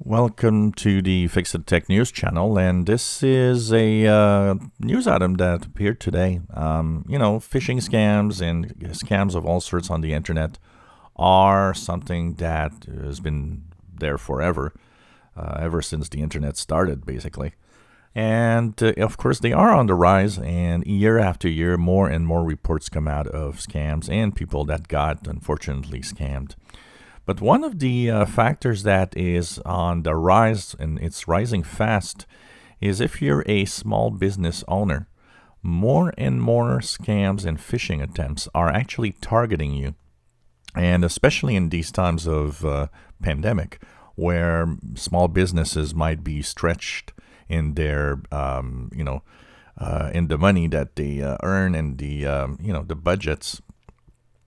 Welcome to the Fix It Tech News channel, and this is a news item that appeared today. Phishing scams and scams of all sorts on the internet are something that has been there forever, ever since the internet started, basically. And of course, they are on the rise, and year after year, more and more reports come out of scams and people that got, unfortunately, scammed. But one of the factors that is on the rise, and it's rising fast, is if you're a small business owner, more and more scams and phishing attempts are actually targeting you. And especially in these times of pandemic, where small businesses might be stretched in their, in the money that they earn and the budgets.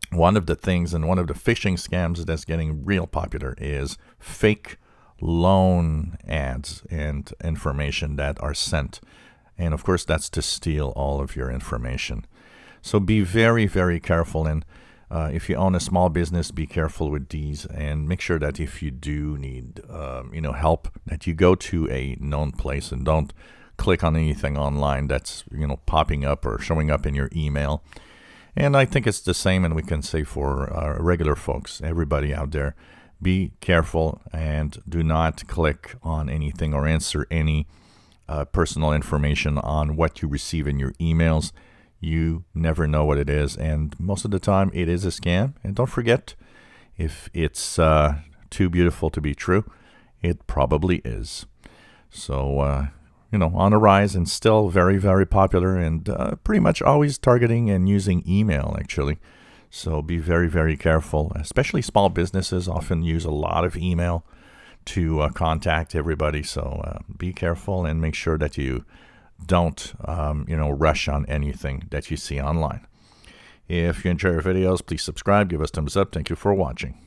One of the things and one of the phishing scams that's getting real popular is fake loan ads and information that are sent. And of course, that's to steal all of your information. So be very, very careful. And if you own a small business, be careful with these and make sure that if you do need, help, that you go to a known place and don't click on anything online that's, popping up or showing up in your email. And I think it's the same, and we can say for regular folks, everybody out there, be careful and do not click on anything or answer any personal information on what you receive in your emails. You never know what it is, and most of the time it is a scam. And don't forget, if it's too beautiful to be true, it probably is. So, on the rise and still very, very popular and pretty much always targeting and using email, actually. So be very, very careful. Especially small businesses often use a lot of email to contact everybody. So be careful and make sure that you don't, rush on anything that you see online. If you enjoy our videos, please subscribe, give us thumbs up. Thank you for watching.